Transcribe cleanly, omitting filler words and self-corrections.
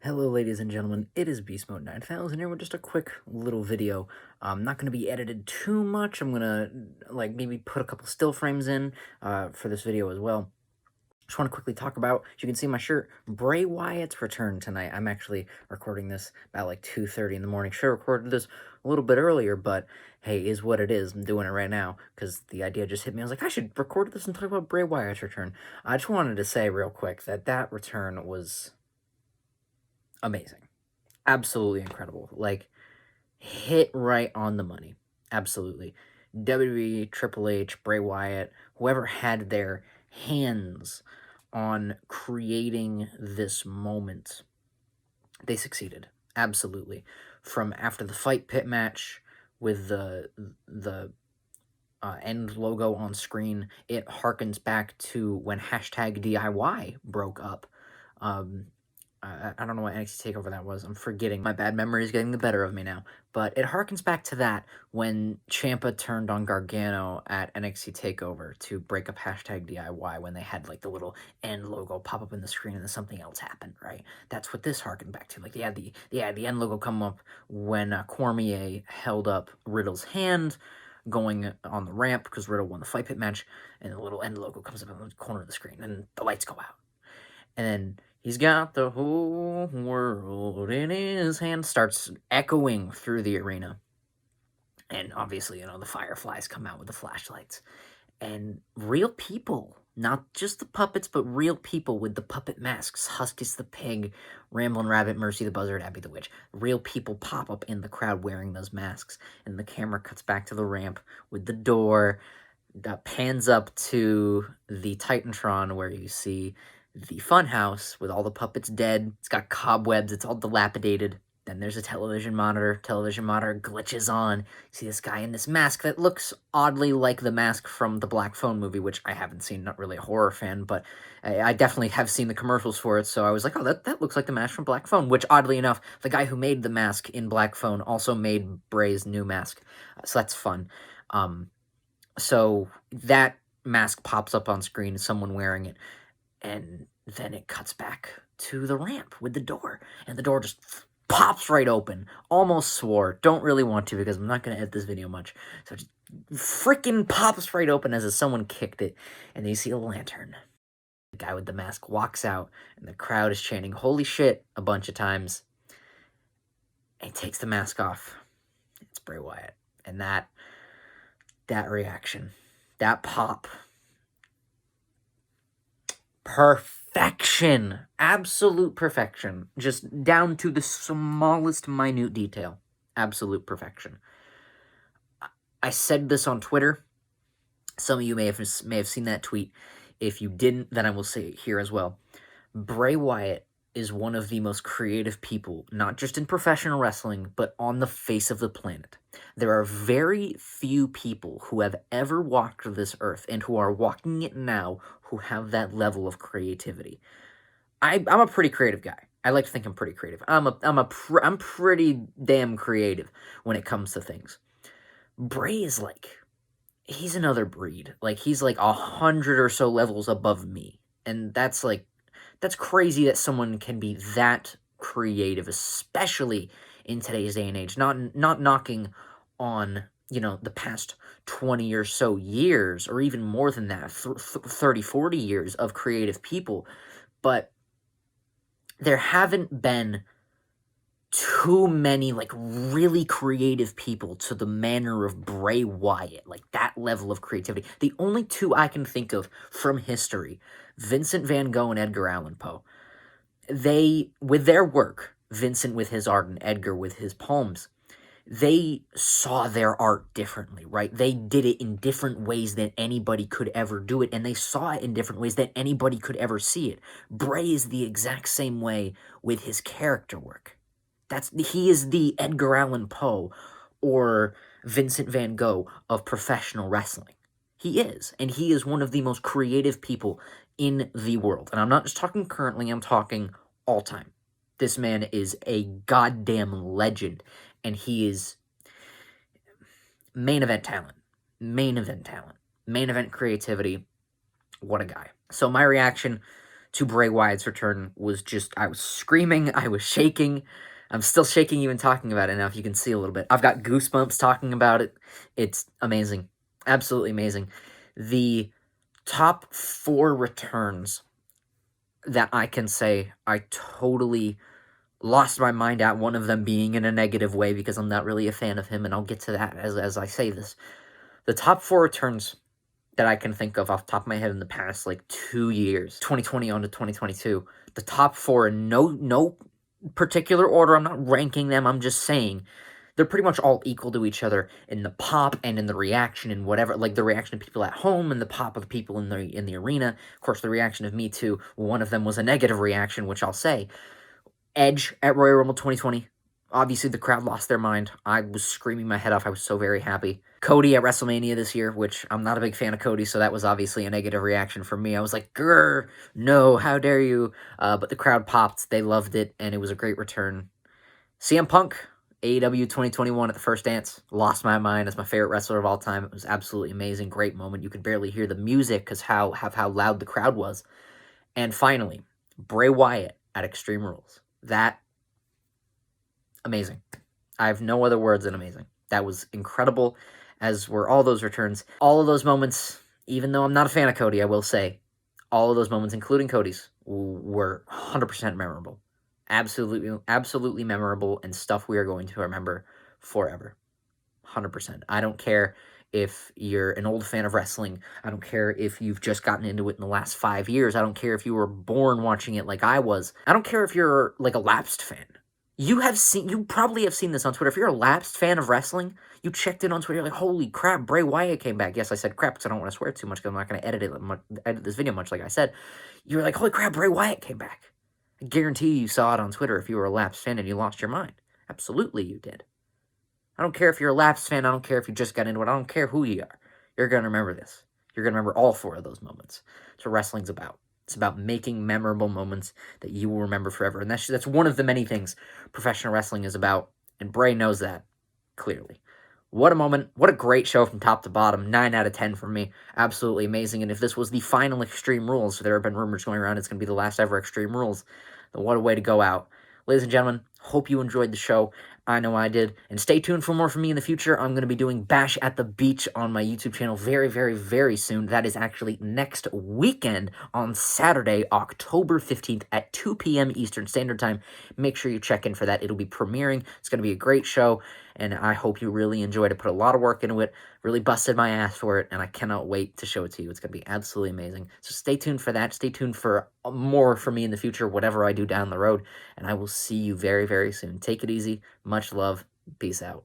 Hello, ladies and gentlemen. It is Beast Mode 9000 here with just a quick little video. Not going to be edited too much. I'm going to maybe put a couple still frames in for this video as well. Just want to quickly talk about, as you can see my shirt, Bray Wyatt's return tonight. I'm actually recording this about like 2:30 in the morning. Should have recorded this a little bit earlier, but hey, is what it is. I'm doing it right now because the idea just hit me. I was like, I should record this and talk about Bray Wyatt's return. I just wanted to say real quick that return was amazing. Absolutely incredible. Like, hit right on the money. Absolutely. WWE, Triple H, Bray Wyatt, whoever had their hands on creating this moment, they succeeded. Absolutely. From after the fight pit match with the end logo on screen, it harkens back to when hashtag DIY broke up. I don't know what NXT TakeOver that was. I'm forgetting. My bad memory is getting the better of me now. But it harkens back to that when Ciampa turned on Gargano at NXT TakeOver to break up hashtag DIY when they had like the little end logo pop up in the screen and then something else happened, right? That's what this harkened back to. Like they had the end logo come up when Cormier held up Riddle's hand going on the ramp because Riddle won the fight pit match, and the little end logo comes up in the corner of the screen and the lights go out. And then he's got the whole world in his hand, starts echoing through the arena. And obviously, the fireflies come out with the flashlights. And real people, not just the puppets, but real people with the puppet masks. Huskus the Pig, Ramblin' Rabbit, Mercy the Buzzard, Abby the Witch. Real people pop up in the crowd wearing those masks. And the camera cuts back to the ramp with the door. That pans up to the Titantron where you see the funhouse with all the puppets dead. It's got cobwebs. It's all dilapidated. Then there's a television monitor. Television monitor glitches on. You see this guy in this mask that looks oddly like the mask from the Black Phone movie, which I haven't seen. Not really a horror fan, but I definitely have seen the commercials for it. So I was like, oh, that looks like the mask from Black Phone, which oddly enough, the guy who made the mask in Black Phone also made Bray's new mask. So that's fun. So that mask pops up on screen, someone wearing it, and then it cuts back to the ramp with the door, and the door just pops right open. Almost swore. Don't really want to because I'm not going to edit this video much. So it just freaking pops right open as if someone kicked it, and then you see a lantern. The guy with the mask walks out, and the crowd is chanting, "Holy shit," a bunch of times. And he takes the mask off. It's Bray Wyatt. And that reaction, that pop, perfection, absolute perfection, just down to the smallest minute detail, absolute perfection. I said this on Twitter. Some of you may have seen that tweet. If you didn't, then I will say it here as well. Bray Wyatt is one of the most creative people, not just in professional wrestling, but on the face of the planet. There are very few people who have ever walked this earth and who are walking it now who have that level of creativity. I'm a pretty creative guy. I like to think I'm pretty creative. I'm pretty damn creative when it comes to things. Bray is he's another breed. He's 100 or so levels above me. And that's crazy that someone can be that creative, especially in today's day and age. Not knocking on, the past 20 or so years, or even more than that, 30, 40 years of creative people. But there haven't been too many, really creative people to the manner of Bray Wyatt, that level of creativity. The only two I can think of from history, Vincent van Gogh and Edgar Allan Poe. They, with their work, Vincent with his art and Edgar with his poems, they saw their art differently, right? They did it in different ways than anybody could ever do it, and they saw it in different ways than anybody could ever see it. Bray is the exact same way with his character work. He is the Edgar Allan Poe or Vincent van Gogh of professional wrestling. He is, and he is one of the most creative people in the world. And I'm not just talking currently, I'm talking all time. This man is a goddamn legend, and he is main event talent, main event creativity. What a guy. So my reaction to Bray Wyatt's return was just, I was screaming, I was shaking. I'm still shaking even talking about it now, if you can see a little bit. I've got goosebumps talking about it. It's amazing. Absolutely amazing. The top 4 returns that I can say I totally lost my mind at, one of them being in a negative way because I'm not really a fan of him, and I'll get to that as I say this. The top 4 returns that I can think of off the top of my head in the past, like, 2 years, 2020 on to 2022, the top 4 in no particular order, I'm not ranking them, I'm just saying, they're pretty much all equal to each other in the pop and in the reaction and whatever, like, the reaction of people at home and the pop of people in the arena. Of course, the reaction of me too, one of them was a negative reaction, which I'll say. Edge at Royal Rumble 2020. Obviously, the crowd lost their mind. I was screaming my head off. I was so very happy. Cody at WrestleMania this year, which I'm not a big fan of Cody, so that was obviously a negative reaction for me. I was like, grr, no, how dare you? But the crowd popped. They loved it, and it was a great return. CM Punk, AEW 2021 at the First Dance. Lost my mind as my favorite wrestler of all time. It was absolutely amazing. Great moment. You could barely hear the music because how loud the crowd was. And finally, Bray Wyatt at Extreme Rules. That, amazing. I have no other words than amazing. That was incredible, as were all those returns. All of those moments, even though I'm not a fan of Cody, I will say, all of those moments, including Cody's, were 100% memorable. Absolutely memorable, and stuff we are going to remember forever. 100%. I don't care if you're an old fan of wrestling. I don't care if you've just gotten into it in the last 5 years. I don't care if you were born watching it like I was. I don't care if you're like a lapsed fan. You probably have seen this on Twitter. If you're a lapsed fan of wrestling, you checked in on Twitter, you're like, holy crap, Bray Wyatt came back. Yes, I said crap because I don't want to swear too much because I'm not going to edit this video much, like I said. You were like, holy crap, Bray Wyatt came back. I guarantee you saw it on Twitter if you were a lapsed fan and you lost your mind. Absolutely you did. I don't care if you're a lapsed fan. I don't care if you just got into it. I don't care who you are. You're going to remember this. You're going to remember all 4 of those moments. That's what wrestling's about. It's about making memorable moments that you will remember forever. And that's one of the many things professional wrestling is about. And Bray knows that, clearly. What a moment. What a great show from top to bottom. 9 out of 10 for me. Absolutely amazing. And if this was the final Extreme Rules, there have been rumors going around it's going to be the last ever Extreme Rules, then what a way to go out. Ladies and gentlemen, hope you enjoyed the show. I know I did. And stay tuned for more from me in the future. I'm going to be doing Bash at the Beach on my YouTube channel very, very, very soon. That is actually next weekend on Saturday, October 15th at 2 p.m. Eastern Standard Time. Make sure you check in for that. It'll be premiering. It's going to be a great show, and I hope you really enjoyed it. Put a lot of work into it. Really busted my ass for it, and I cannot wait to show it to you. It's going to be absolutely amazing. So stay tuned for that. Stay tuned for more from me in the future, whatever I do down the road, and I will see you very, very soon. Take it easy. Much love. Peace out.